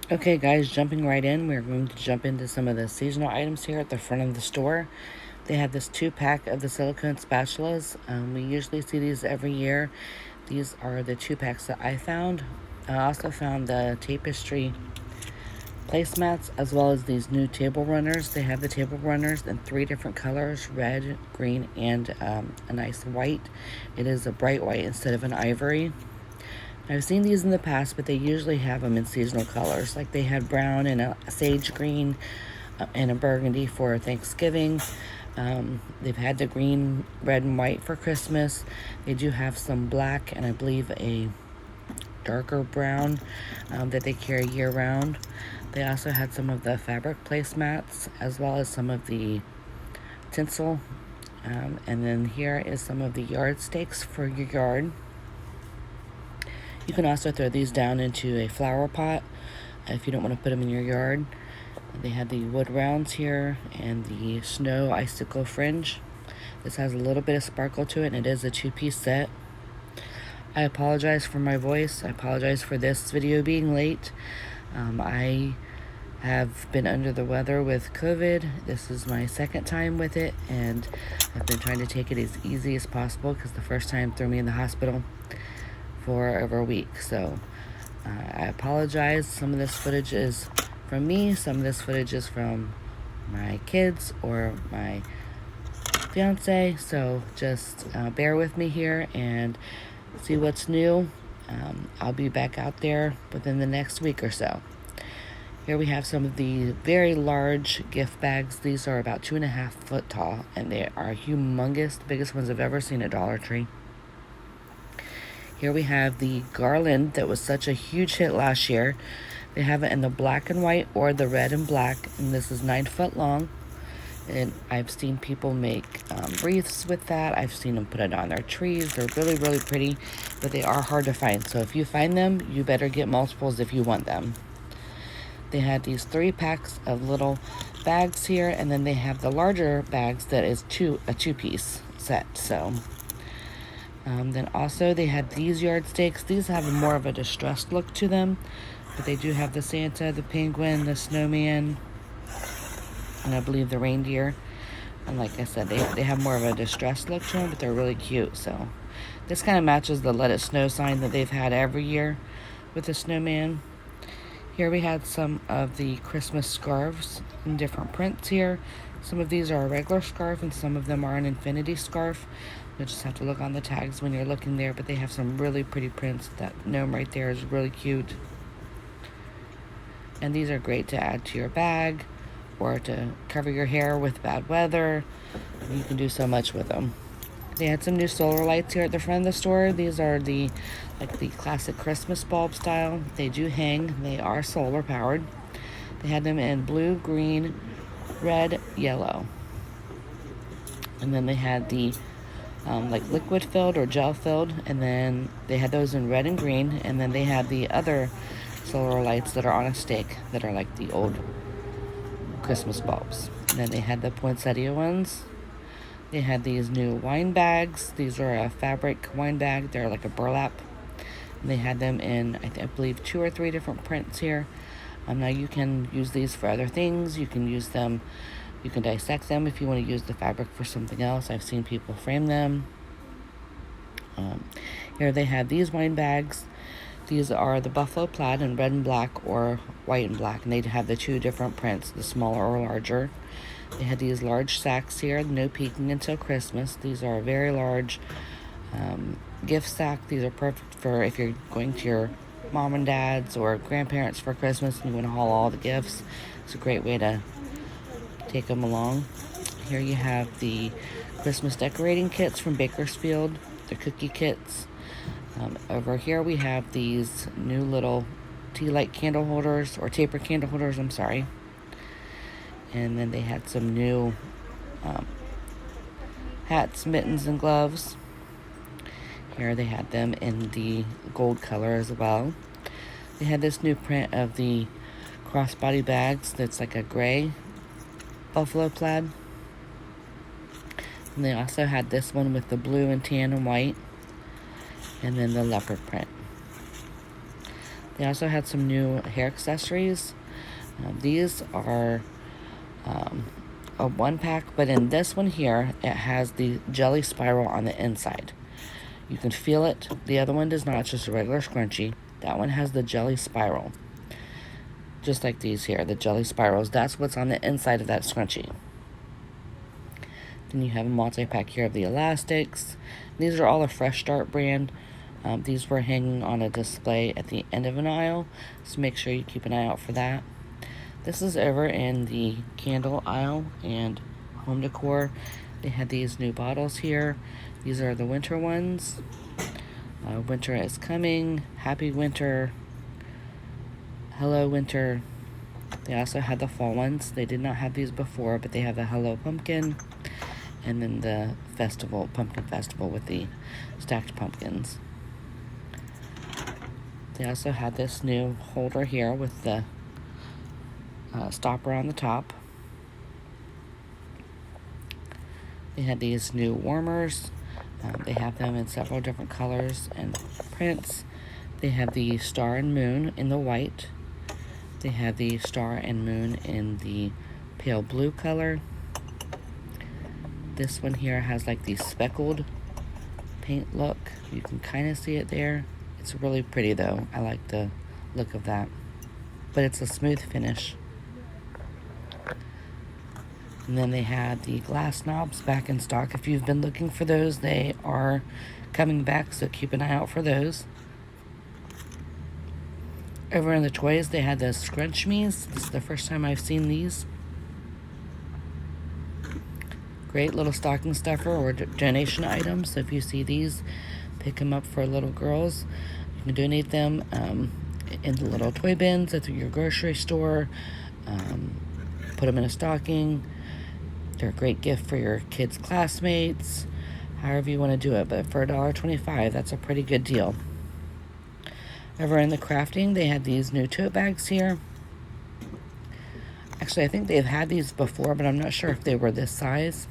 Okay guys, jumping right in, we're going to jump into some of the seasonal items here at the front of the store. They have this 2-pack of the silicone spatulas. We usually see these every year. These are the 2-packs that I found. I also found the tapestry placemats as well as these new table runners. They have the table runners in 3 different colors: red, green, and a nice white. It is a bright white instead of an ivory. I've seen these in the past, but they usually have them in seasonal colors. Like they had brown and a sage green and a burgundy for Thanksgiving. They've had the green, red, and white for Christmas. They do have some black and I believe a darker brown that they carry year round. They also had some of the fabric placemats as well as some of the tinsel. And then here is some of the yard stakes for your yard. You can also throw these down into a flower pot if you don't want to put them in your yard. They have the wood rounds here and the snow icicle fringe. This has a little bit of sparkle to it, and it is a 2-piece set. I apologize for my voice. I apologize for this video being late. I have been under the weather with COVID. This is my second time with it, and I've been trying to take it as easy as possible because the first time threw me in the hospital for over a week. So I apologize. Some of this footage is from me, some of this footage is from my kids or my fiance, so just bear with me here and see what's new. I'll be back out there within the next week or so. Here we have some of the very large gift bags. These are about 2.5 foot tall, and they are humongous, the biggest ones I've ever seen at Dollar Tree. Here we have the garland that was such a huge hit last year. They have it in the black and white or the red and black, and this is 9 foot long. And I've seen people make wreaths with that. I've seen them put it on their trees. They're really, really pretty, but they are hard to find. So if you find them, you better get multiples if you want them. They had these 3 packs of little bags here, and then they have the larger bags that is a 2-piece set. So then also they had these yard stakes. These have more of a distressed look to them, but they do have the Santa, the penguin, the snowman, and I believe the reindeer. And like I said, they have more of a distressed look to them, but they're really cute. So this kind of matches the Let It Snow sign that they've had every year with the snowman. Here we had some of the Christmas scarves in different prints here. Some of these are a regular scarf and some of them are an infinity scarf. You'll just have to look on the tags when you're looking there, but they have some really pretty prints. That gnome right there is really cute. And these are great to add to your bag or to cover your hair with bad weather. You can do so much with them. They had some new solar lights here at the front of the store. These are the classic Christmas bulb style. They do hang. They are solar powered. They had them in blue, green, red, yellow. And then they had the liquid filled or gel filled, and then they had those in red and green, and then they had the other solar lights that are on a stick that are like the old Christmas bulbs. And then they had the poinsettia ones. They had these new wine bags. These are a fabric wine bag. They're like a burlap. And they had them in, I believe, 2 or 3 different prints here. Now you can use these for other things. You can use them, you can dissect them if you want to use the fabric for something else. I've seen people frame them. Here they have these wine bags. These are the buffalo plaid in red and black or white and black, and they have the 2 different prints, the smaller or larger. They had these large sacks here, no peeking until Christmas. These are a very large gift sack. These are perfect for if you're going to your mom and dad's or grandparents for Christmas and you want to haul all the gifts. It's a great way to take them along. Here you have the Christmas decorating kits from Bakersfield, the cookie kits. Over here we have these new little tea light candle holders, or taper candle holders, I'm sorry. And then they had some new hats, mittens, and gloves. Here they had them in the gold color as well. They had this new print of the crossbody bags that's like a gray buffalo plaid. And they also had this one with the blue and tan and white. And then the leopard print. They also had some new hair accessories. These are a 1-pack, but in this one here, it has the jelly spiral on the inside. You can feel it. The other one does not. It's just a regular scrunchie. That one has the jelly spiral. Just like these here, the jelly spirals. That's what's on the inside of that scrunchie. Then you have a multi-pack here of the elastics. These are all a Fresh Start brand. These were hanging on a display at the end of an aisle, so make sure you keep an eye out for that. This is over in the candle aisle and home decor. They had these new bottles here. These are the winter ones. Winter is coming. Happy winter. Hello winter. They also had the fall ones. They did not have these before, but they have the Hello Pumpkin. And then the pumpkin festival with the stacked pumpkins. They also had this new holder here with the stopper on the top. They had these new warmers. They have them in several different colors and prints. They have the star and moon in the white. They have the star and moon in the pale blue color. This one here has like the speckled paint look. You can kind of see it there. It's really pretty though. I like the look of that. But it's a smooth finish. And then they had the glass knobs back in stock. If you've been looking for those, they are coming back, so keep an eye out for those. Over in the toys, they had the Scrunchmies. This is the first time I've seen these. Great little stocking stuffer or donation items. So if you see these, pick them up for little girls. You can donate them in the little toy bins at your grocery store. Put them in a stocking. They're a great gift for your kids' classmates, however you want to do it. But for $1.25, that's a pretty good deal. Over in the crafting, they had these new tote bags here. Actually, I think they've had these before, but I'm not sure if they were this size.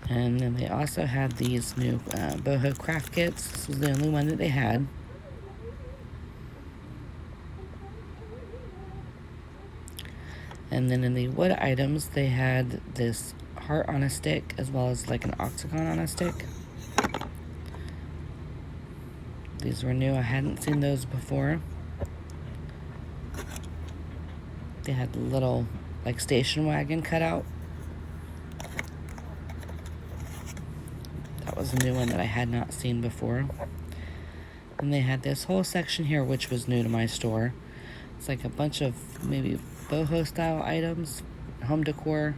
And then they also had these new boho craft kits. This was the only one that they had. And then in the wood items, they had this heart on a stick as well as like an octagon on a stick. These were new. I hadn't seen those before. They had the little like station wagon cut out. That was a new one that I had not seen before. And they had this whole section here, which was new to my store. It's like a bunch of maybe boho style items, home decor,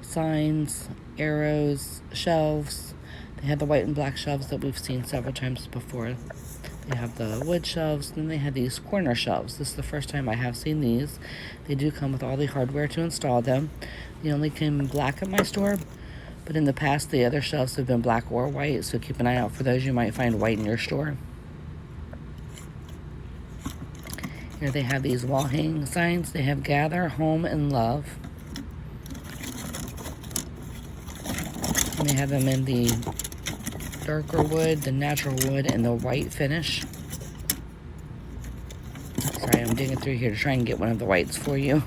signs, arrows, shelves. They had the white and black shelves that we've seen several times before. They have the wood shelves. Then they had these corner shelves. This is the first time I have seen these. They do come with all the hardware to install them. They only came in black at my store, but in the past the other shelves have been black or white, so keep an eye out for those. You might find white in your store. Here they have these wall hanging signs. They have Gather, Home, and Love. And they have them in the darker wood, the natural wood, and the white finish. Sorry, I'm digging through here to try and get one of the whites for you.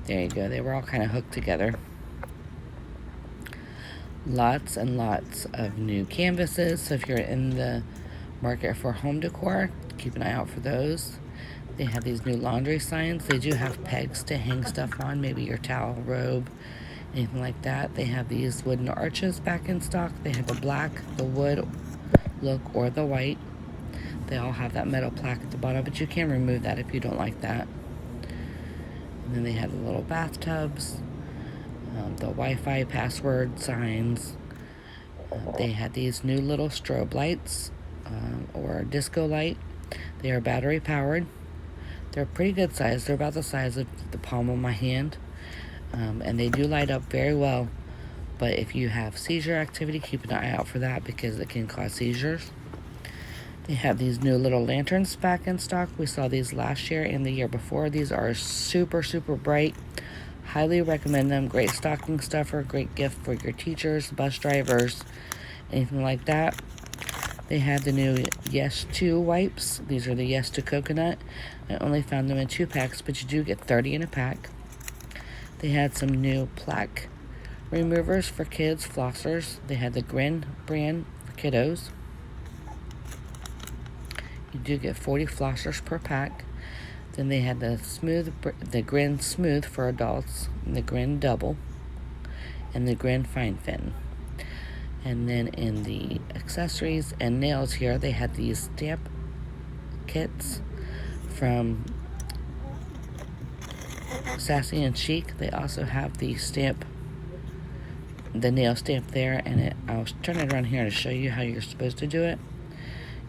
There you go. They were all kind of hooked together. Lots and lots of new canvases. So if you're in the market for home decor, keep an eye out for those. They have these new laundry signs. They do have pegs to hang stuff on, maybe your towel, robe, anything like that. They have these wooden arches back in stock. They have the black, the wood look, or the white. They all have that metal plaque at the bottom, but you can remove that if you don't like that. And then they have the little bathtubs, the Wi-Fi password signs. They had these new little strobe lights, or disco light. They are battery powered. They're pretty good size. They're about the size of the palm of my hand. And they do light up very well. But if you have seizure activity, keep an eye out for that because it can cause seizures. They have these new little lanterns back in stock. We saw these last year and the year before. These are super, super bright, highly recommend them. Great stocking stuffer, great gift for your teachers, bus drivers, anything like that. They had the new Yes To wipes. These are the Yes To Coconut. I only found them in 2 packs, but you do get 30 in a pack. They had some new plaque removers for kids, flossers. They had the Grin brand for kiddos. You do get 40 flossers per pack. Then they had the Grin Smooth for adults, and the Grin Double, and the Grin Fine Fin. And then in the accessories and nails here, they had these stamp kits from Sassy and Chic. They also have the nail stamp there, and I'll turn it around here to show you how you're supposed to do it.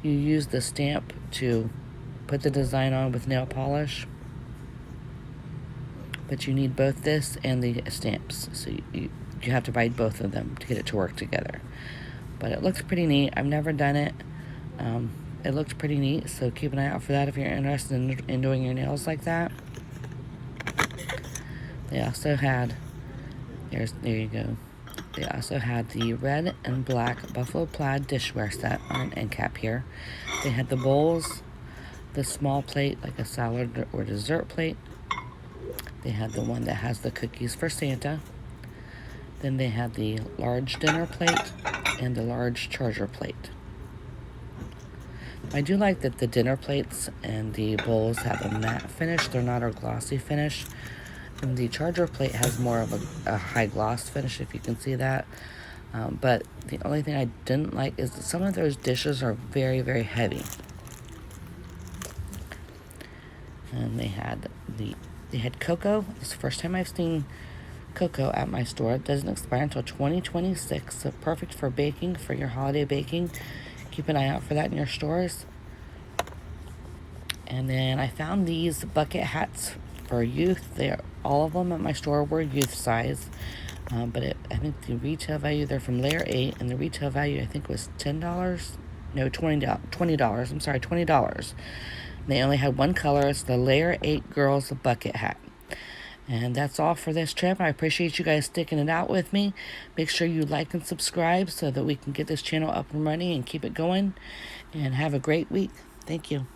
You use the stamp to put the design on with nail polish, but you need both this and the stamps, so you have to buy both of them to get it to work together. But it looks pretty neat. I've never done it. It looked pretty neat, so keep an eye out for that if you're interested in doing your nails like that. They also had, there you go. They also had the red and black buffalo plaid dishware set on an end cap here. They had the bowls, the small plate like a salad or dessert plate. They had the one that has the cookies for Santa. Then they had the large dinner plate and the large charger plate. I do like that the dinner plates and the bowls have a matte finish. They're not a glossy finish. And the charger plate has more of a high gloss finish, if you can see that. But the only thing I didn't like is that some of those dishes are very, very heavy. And they had cocoa. It's the first time I've seen cocoa at my store. It doesn't expire until 2026, so perfect for baking, for your holiday baking. Keep an eye out for that in your stores. And then I found these bucket hats for youth. All of them at my store were youth size, but I think the retail value, they're from layer 8, and the retail value I think was $10. No, $20. I'm sorry, $20. They only had one color. It's the layer 8 girls bucket hat. And that's all for this trip. I appreciate you guys sticking it out with me. Make sure you like and subscribe so that we can get this channel up and running and keep it going. And have a great week. Thank you.